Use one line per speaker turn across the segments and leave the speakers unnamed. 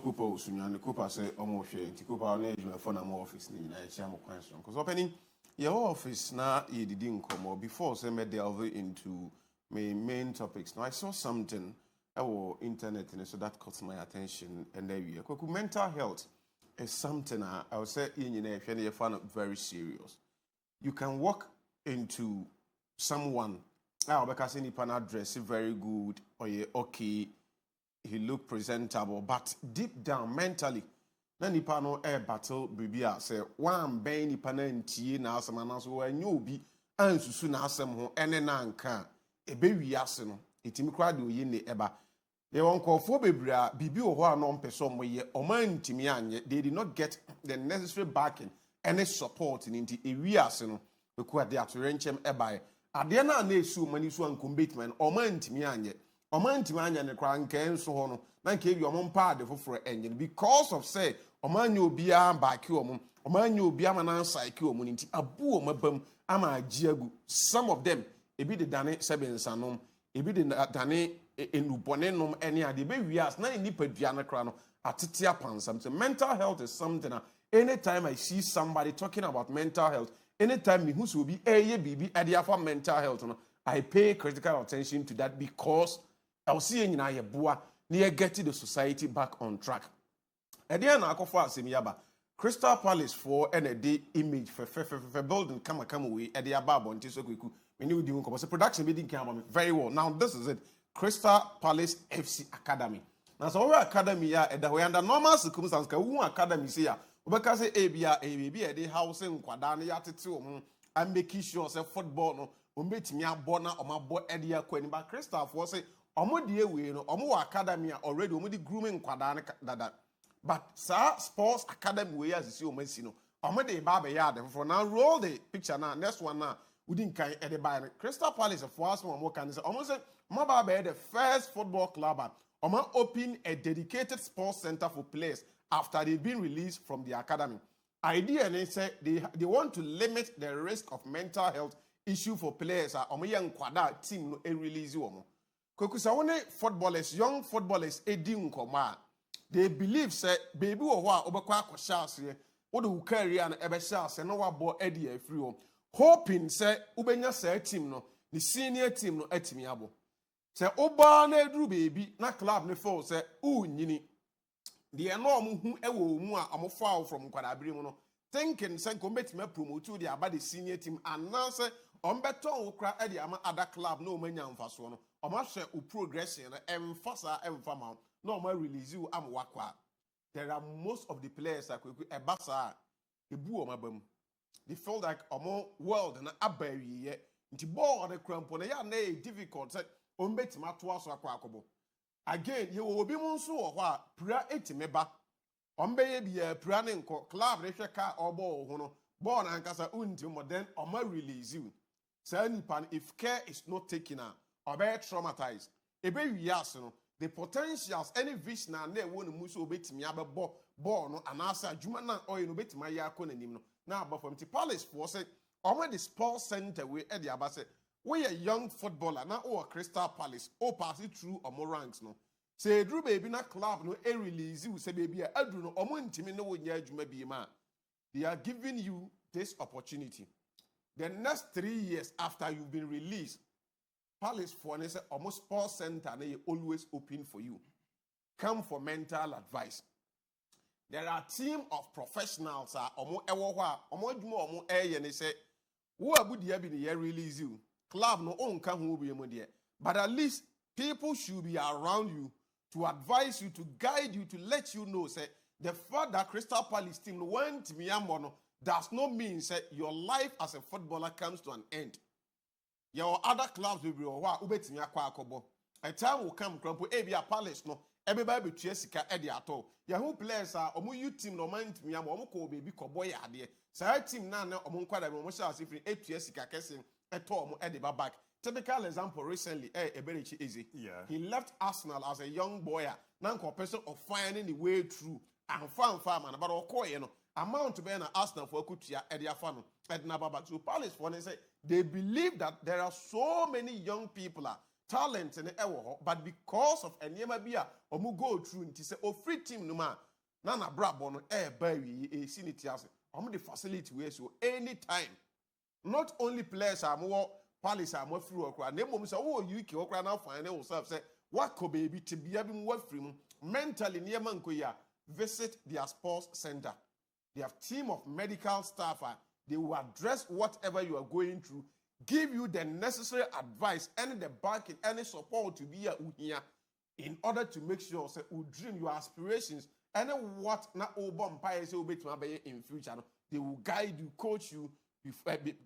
Cooper Sunyani Cooper say almost Cooper on edge my phone am office ni na chamo question because opening your office na you didn't come or before say me delve into my main topics. Now I saw something our internet and so that caught my attention and there we are. Mental health is something I would say you find very serious. You can walk into someone because any pan address very good or you okay, he look presentable, but deep down mentally, na nipa no air battle bibia say one ben nipa na ntie na asem anaso wa nya obi ansusu na asem ho ene na nka ebe wiase no etimi kra de oyi ne eba ye won kofo bebra bibi wo ho anom peso moye omantimi anye they did not get the necessary backing any support nti ewiase no beku ade atorenchem eba ade na na esu mani so ankombetman omantimi anye omantimi anye ne kra nka enso ho no na nka ebi omompa ade foforo enye because of say omanya obi a baaki omanya obi ama na psyche omu nti abu omabam ama agiagu some of them ebi de dane sebensanom ebi de dane enubone ene ade be wias na ni padua na kra no atete apansam. So mental health is something anytime I see somebody talking about mental health, anytime me who so be bibi ade afa mental health no, I pay critical attention to that because I'll see nyina ye boa na get the society back on track. Edian akofo asem yaba Crystal Palace for ND image for building kama we edi aba bonti so kweku meni udi nko so production be din kan about me very well. Now this is it, Crystal Palace FC Academy. Now so we academy ya eda we under normal circumstances ka wu academy say ya obeka say ABOU edi house nkwada na ya tete o and make sure say football no o betimi abo na o mabo edi akwani ba Crystal for say omo die we no omo academy already omo di grooming nkwada na dada. But sir, sports academy we as see omasi no omo dey ba be ya for now roll the picture now next one now we didn't kind e dey buy Crystal Palace for us one more can say omo say omo ba be the first football club omo open a dedicated sports center for players after they've been released from the academy. Idea they say they want to limit the risk of mental health issue for players omo young kwada team no e release omo kokusa woni footballers young footballers edi nkoma. They believe say baby wo ho a obekwa akosha ase wo de wo career na ebe sha ase no wabo edi afri ho hoping say ubenya say team no the senior team no atimi abo say oba na eduru baby na club ne fall say unyini the enorm hu ewo mu a amofo from kwadabiri mu no thinking say ko betime promote the aba the senior team and now say ombeton wo kra edi ama other club no manya mfaso no omahwe u progression na emfasa emfama no more release you am wakwa. There are most of the players that a basa ebu omabam. They feel like omo world na abawi ye. Nti ball on the crampon ya na difficult say ombetima to aso akwa akobo. Again, you will be monso or what pra etimeba. Ombeye bi pra ne nko club re hweka obo ho no. Ball na nkasa unti mo then omo release you. Say nipan if care is not taken or be traumatized. Ebe wiase no the potentials any vision na na won mu so obetimi abebo ball no anasa adwuma na oyi no betima ya akọ nanim no na abafam ti Palace for say omo the sports center we e dey aba say we a young footballer na o Crystal Palace o pass it through omo ranks no say Drew baby na club no e release you say baby adru no omo ntimi no wonya adwuma bi ma they are giving you this opportunity the next 3 years after you've been released. Palace for say almost sports center they always open for you. Come for mental advice. There are a team of professionals omo ewo ho a omo dwuma omo eye ne say wo abu dia bi ne ye release you. Club no on ka ho bi mo de. But at least people should be around you to advise you, to guide you, to let you know say the fact that Crystal Palace team no went me no does not mean say your life as a footballer comes to an end. Your other clubs will be ubetimi akwa akobo. A time will come crampo ebia Palace no everybody betua sika e dey ato. Yahoo players omo youth team no man ntimi am omo ko baby kobo ya ade. Say team na omo nkwada be omo sha asifri etua sika kese eto omo e dey back. Typical example recently Eberechi Eze.
Yeah.
He left Arsenal as a young boy now person of finding the way through and farm man but okoye no amount to be na Arsenal for kutua e dey afa no e dey na back. So Palace for say they believe that there are so many young people talent in the but because of enema bia omu go through nti say o free team no ma na na brabo no ba wi e siniti ase omu the facility we so anytime not only players are more Palace are more free okra na mom say wo UK okra na find yourself say what ko baby to bia bi mo free mentally near man ko ya visit their sports center. They have team of medical staff. They will address whatever you are going through, give you the necessary advice and the backing, any support to be here in order to make sure say you dream your aspirations and what na obompire say obetuma in future. They will guide you, coach you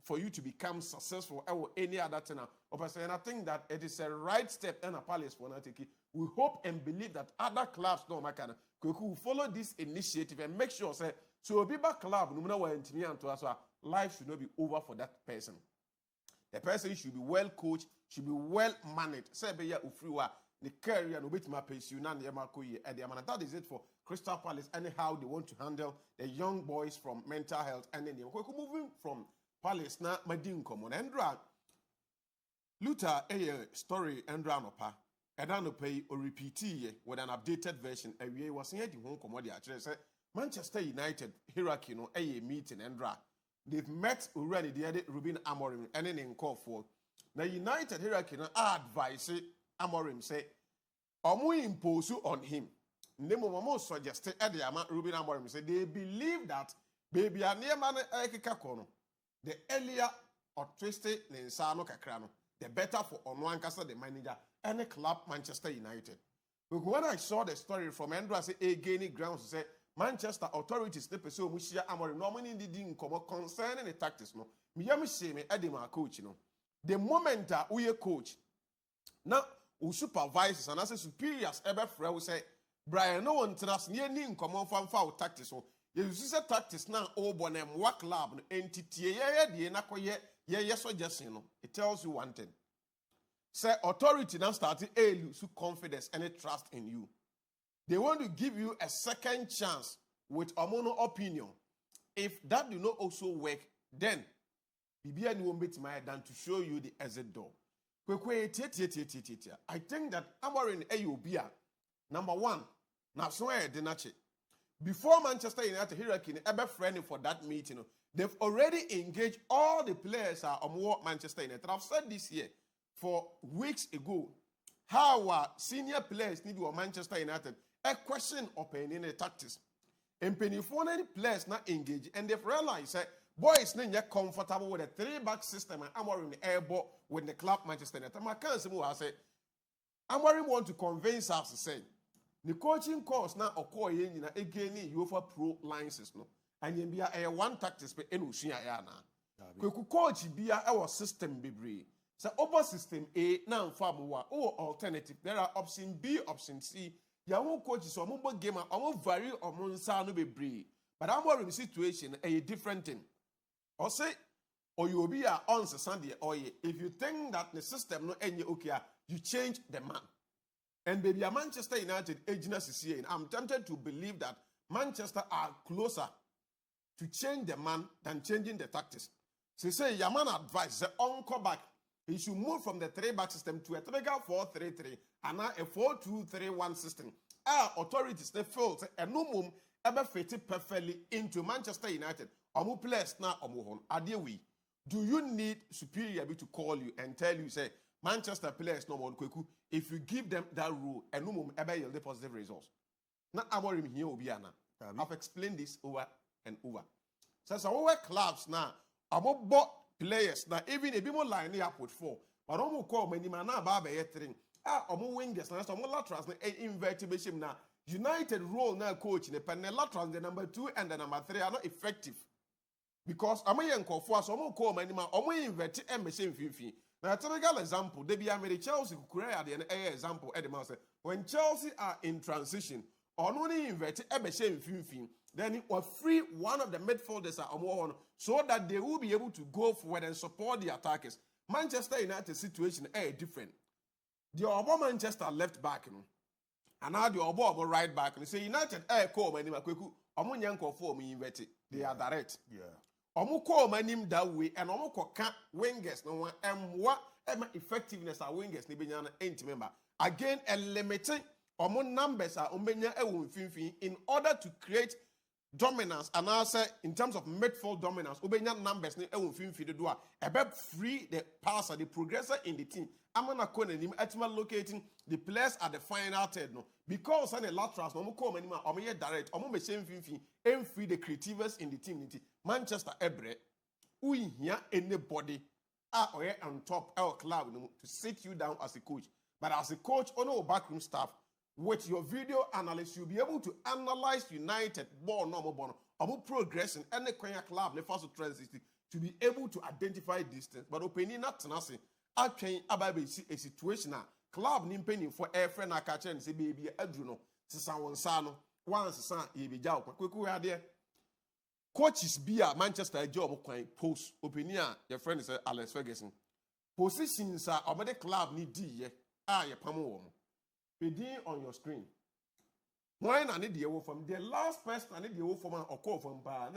for you to become successful or any other thing. And I think that it is a right step and a Palace for Natiki. We hope and believe that other clubs will follow this initiative and make sure say so a Biba club no matter what to us, life should not be over for that person. The person should be well coached, should be well managed. Say be ya ufriwa the career no bit my pension na yamakoye and that is it for Crystal Palace and how they want to handle the young boys from mental health and then moving from Palace na madin common Andra Luther a story Andra no pa and pay or repeat with an updated version we was here the home commodity actually say Manchester United hierarchy no a meeting Andra they've met already the Ruben Amorim and then in call for now United hierarchy no advice Amorim say omu impose on him nemo mama suggested Ediama Ruben Amorim say they believe that baby a near man ekeka kono the earlier or twisted nensano kakrano the better for Onwankasa the manager and the club Manchester United. But when I saw the story from Andrew say gaining grounds say Manchester authorities they pursue Mushia Amorim normally didn't come concerning the tactics no me yam say me Edema coach no the moment we a coach now who supervisors and as superiors ever friend will say Brian no one trust near nin come on from foul tactics so you see tactics now all bonem work lab entity the na koye ye suggestion no it tells you one thing say authority now starting lose confidence and trust in you. They want to give you a second chance with a mono opinion. If that do not also work, then Bibia won't be than to show you the exit door. I think that Amorim Ayobia, number one, now swear Denache. Before Manchester United hierarchy ever friendly for that meeting, they've already engaged all the players on Manchester United. I've said this year for weeks ago how our senior players need to Manchester United a question opinion the tactics. And penny players not engaged and they've realized that boys not comfortable with a 3-back system and Amorim the airball with the club Manchester United. I can't say more. I say Amorim want to convince us to say the coaching course now occur again UEFA Pro licenses no and you be a one tactics pe enusia ya na. Kweku coach be our system bebre. So upper system A now farm wa or alternative. There are option B, option C. Ya won coach so mo game am vary omo nsa no bebre. But I'm worried situation a different thing. Or say or you be a on Sunday or if you think that the system no any okay, you change the man. And baby a Manchester United agents is here. I'm tempted to believe that Manchester are closer to change the man than changing the tactics. So say your man advice the encore back. He should move from the 3-back system to a 3-4-3-3 and now a 4-2-3-1 system. Our authorities they feel a no mum ever fitted perfectly into Manchester United. Omu players now omu hon. Do you need superior to call you and tell you say Manchester players no more kweku if you give them that rule and no mum ever yield positive results. Now Amorim here obiana. I've explained this over and over. So some clubs now omu bought players now even a bit more line up with 4 but omu call many man na ba be 3 omu wingers na some laterals na inverted now United role now coach in the pen laterals the number 2 and the number 3 are not effective because omu yenko for so omu call many man omu invert e machine fifi now a typical example they be American Chelsea kurea the example at the say when Chelsea are in transition only invert e machine fifi then it will free one of the midfielders on so that they will be able to go forward and support the attackers. Manchester United situation is different. The Obo Manchester left back, and now the Obo right back. And say United call many makweku. Omo nyanko for me inverted. They are direct. Yeah. Omo call manim that way, and omo ko wingers no one effectiveness our wingers ni benya na ain't member again limiting omo numbers are ombenya ewo mfimfin in order to create dominance and also in terms of midfield dominance obenya numbers ni ewo mfimfin do a ebe free the passer the progressor in the team amana ko nanim atima locating the players at the final third no because on the laterals no mo ko manima omo ye direct omo me mfimfin and free the creatives in the team Manchester ebre we here anybody or on top our club to sit you down as a coach. But as a coach, on our backroom staff, with your video analyst, you'll be able to analyze United ball, normal ball, about progress in any club, the first transition, to be able to identify distance. But opening not tenacity, I can about a situation now. Club nimpeni for air friend I catch and say baby Adruno, Sisan Sano, once son, ye be jaw, quick idea. Coaches be a Manchester job post opinion. Your friend is Alex Ferguson. Positions are about the club need D. Your pamo. Be on your screen. When I need the from the last person I need the from or call from Bar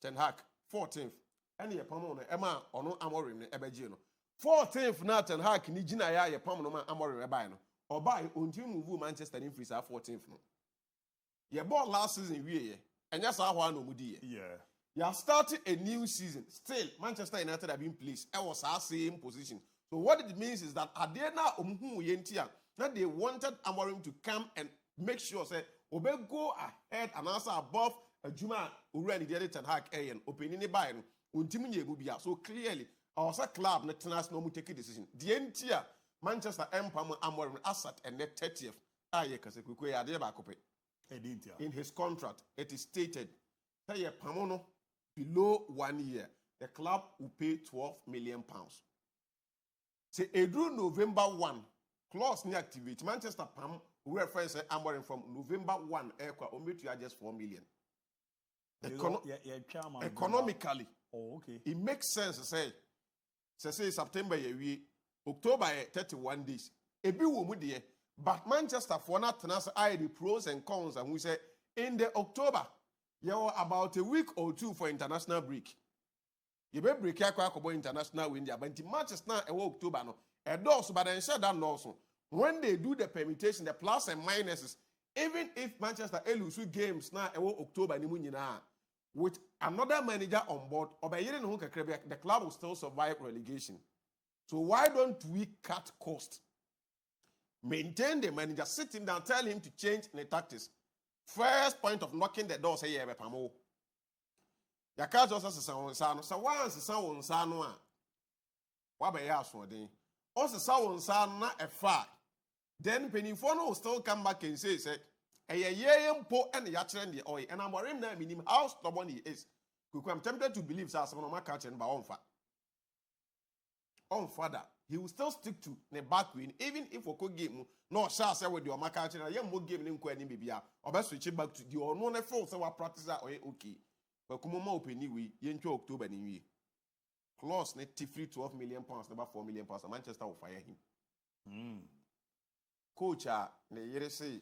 Ten Hag 14th. Any pamo Emma or no Amorim Ebegino. 14th now Ten Hag ni Jina ya pamo Amorim Ebino. Or by until move Manchester in freezer 14th. No. Your ball last season we. And that's how I know. Yeah. You have started a new season. Still, Manchester United have been placed. I was our same position. So what it means is that Adena Yentia, that they wanted Amorim to come and make sure say Obe go ahead and answer above Juma already did Ten Hag and opening the buy Untimunye. So clearly, our club not no take a decision. The Yentia Manchester Empire Amorim asset and net 30th. In his contract, it is stated that Pamono below 1 year, the club will pay £12 million. Say Edru November 1, clause ni activate. Manchester Pam will reference Amorim from November 1, only to just 4 million. Economically, it makes sense to say September October 31 days. But Manchester for not the pros and cons, and we say in the October, you are about a week or two for international break. You better break your international window, but in Manchester now October no. And also, but then said that also when they do the permutation, the plus and minuses, even if Manchester lose games now October with another manager on board, or by the club will still survive relegation. So why don't we cut costs? Maintain the manager, sit him down, tell him to change the tactics. First point of knocking the door, say, yeah, Pamo. Your cards also say, so once the sound son, what by us for day? Also, sound son, not a fact. Then Penifono will still come back and say, a year po and the yatran the oil, and I'm worried now, meaning how stubborn he is. I'm tempted to believe that some of my catching by on father. He will still stick to the back win, even if we could game no shall say with your market and young more game in Quenny Bibia, or best switch back to the unknown force our practice or okay. But come on, open we into October new clause net free £12 million, number £4 million, and Manchester will fire him. Coach, the year say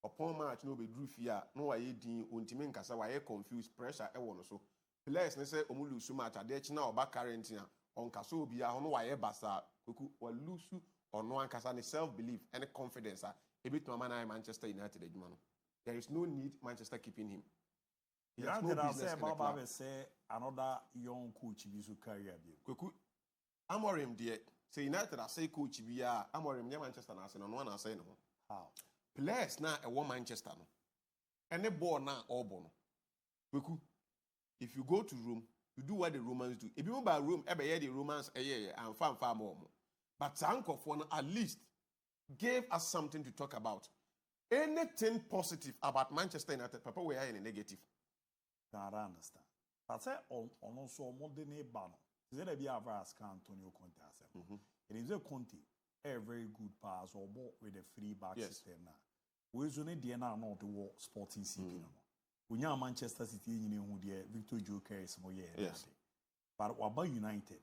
upon match no be drew fear, no I did untimin cassa, why confused pressure, I want so. Players say Omulu Sumat, a ditch now back quarantine. On kaso bi a hono waye basa kuku walusu ono ankasa ne self belief and confidence a bit mama na Manchester United adwuma no there is no need Manchester keeping him. He has no business in the club.
Say another young coach bi so career bi
kuku Amorim de say United I say coach bi a Amorim ne Manchester na say no na say no how players na e wo Manchester no any ball na all ball no kuku if you go to Rome you do what the Romans do. If you buy Rome, the Romans and far more. But Sanko for at least gave us something to talk about. Anything positive about Manchester United, Papa, we are in a negative.
I understand. But say also more than a banner. Is it be a vast Antonio Conte? It is a Conte, a very good pass or more with a free back system now. We only DNA not the war sporting CP. We are Manchester City who the Victor Joker is more yes. But Waba United.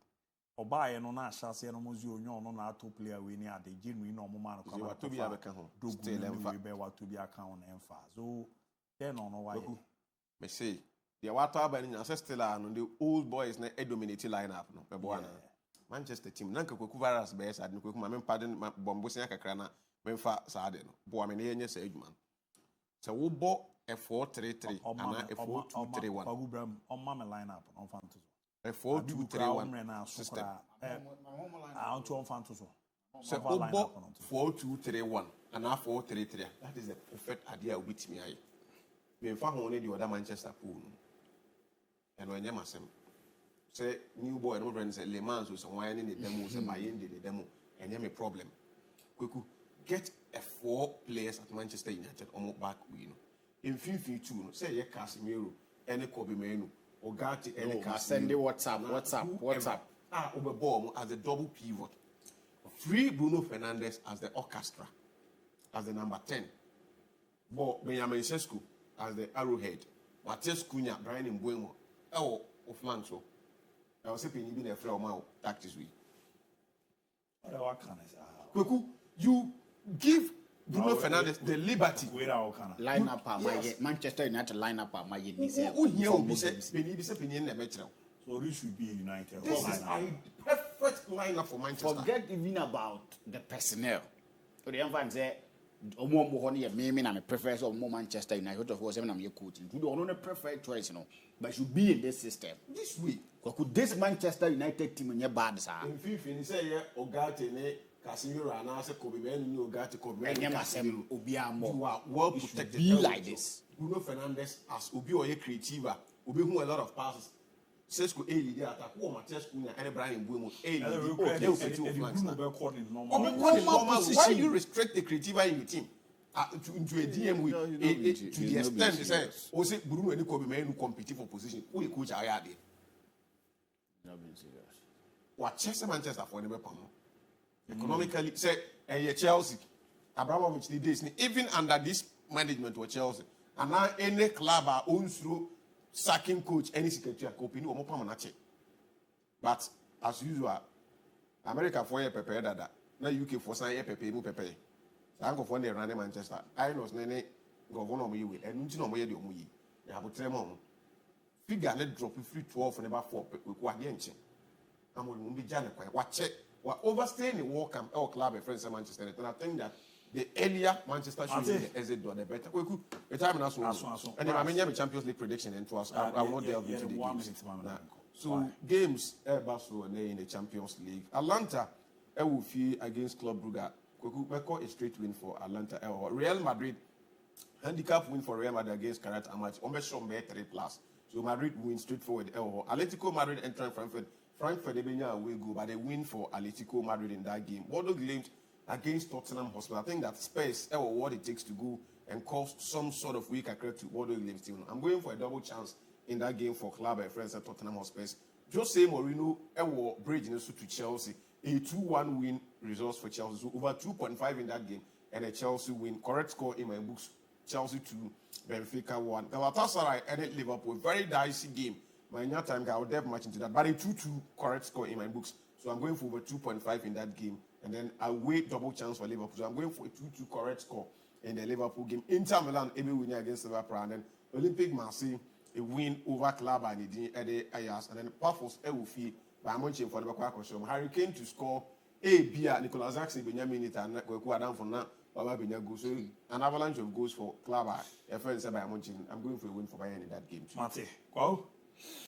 Oba no na chance no mozi onyo no na to player we ni ade genuine no mo man ko
to be aka ho
still we be what to be account emfa so then no why
me say the water aba ni still no the old boys na dominate lineup no be boa na Manchester team. Nanka Kwaku virus best at Kwaku, my pardon, my Bombosia Kakrana, Benfa Sardin, Boamania Sedgman. So we bought a 4-3-3 and a 4-2-3-1.
On Mamma lineup on Fantus.
A 4-2-3-1 system.
I'm too on Fantus.
So we bought 4-2-3-1 and a 4-3-3. That is the perfect idea with me. Me fa only the other Manchester pool. And when you must say new boy and friends say Le Mans was wine in the demo, say my end in the demo, and you have a problem. Kweku, get a 4 players at Manchester United on back win. In 52, say ye Casemiro, any Kobe Menu, or Gatti, any Casemiro.
Send the WhatsApp.
Oberbom as the double pivot. Free Bruno Fernandes as the orchestra, as the number 10. But Benjamin Sesko as the arrowhead. Matheus Cunha, Brian Mbuemo, flank so. I was saying you been a friend of mine tactics week.
What can I say?
Kweku, you give Bruno Fernandes the liberty.
Line up Manchester United line up my
So this should be United.
This is a perfect lineup for Manchester.
Forget even about the personnel. So the fans say, I prefer some Manchester United. Of course, I'm your coach. You don't prefer choice, but should be in this system.
This week,
could this Manchester United team in your bad side?
In FIFA, you say Ogate, Casemiro, and I say Kobe Menu, Ogate, Kobe Menu, you are well protected.
Be like this.
Bruno Fernandes as Obi or a creativa, Obi who a lot of passes. Sesko A leader attack, who Matheus Cunha and Brian Mbuemo Why do you restrict the creativa in your team? To a DM with to the extent they say, oh, say Bruno and Kobe Menu compete for position. Who you coach Ayade? What Manchester for the economically, say, Chelsea, Abramovich did this, even under this management with Chelsea, and now any club are own through sacking coach, any secretary, opinion, or more but as usual, America for a pepe dada, now UK for sign a pepe, mu pepe. I go for the running Manchester. I was nene governor of you, and you know where you have a tremor. Figure let drop 3-12 and about 4 with Guardianchi. I'm going to be Janet. Watch it. We're overstaying the World Cup or club at Friends of Manchester. And I think that the earlier Manchester should be the exit door, the better. The time is also. And I mean, Champions League prediction and to us. I will not delve into the games. So, games, Barcelona in the Champions League. Atlanta, will feel against Club Brugge. We call a straight win for Atlanta. Real Madrid, handicap win for Real Madrid against Karat Amat. Almost 3+. So, Madrid wins straightforward. Atletico Madrid entering Frankfurt. Frankfurt, they will go, but they win for Atletico Madrid in that game. Bordeaux Glimt against Tottenham Hotspur. I think that Spurs what it takes to go and cause some sort of weak occur to Bordeaux Glimt. I'm going for a double chance in that game for club friends at Tottenham Hotspur. Jose Mourinho bridge to Chelsea. A 2-1 win results for Chelsea. So over 2.5 in that game and a Chelsea win. Correct score in my books. Chelsea 2, Benfica 1. Galatasaray and Liverpool. Very dicey game. My new time, I will delve much into that. But a 2-2 correct score in my books. So I'm going for over 2.5 in that game. And then I wait double chance for Liverpool. So I'm going for a 2-2 correct score in the Liverpool game. Inter Milan, ABOU winning against Liverpool. And then Olympic Marseille, a win over Club and the Ayas. And then Pafos, Ewufi, by Monchi for the Bakwa. Hurricane to score A, B, Nicolas Jackson, Benjamin, and Kwekua down for now. So an avalanche of goals for Club. A friend said by Monchi. I'm going for a win for Bayern in that game too.
Mate, go.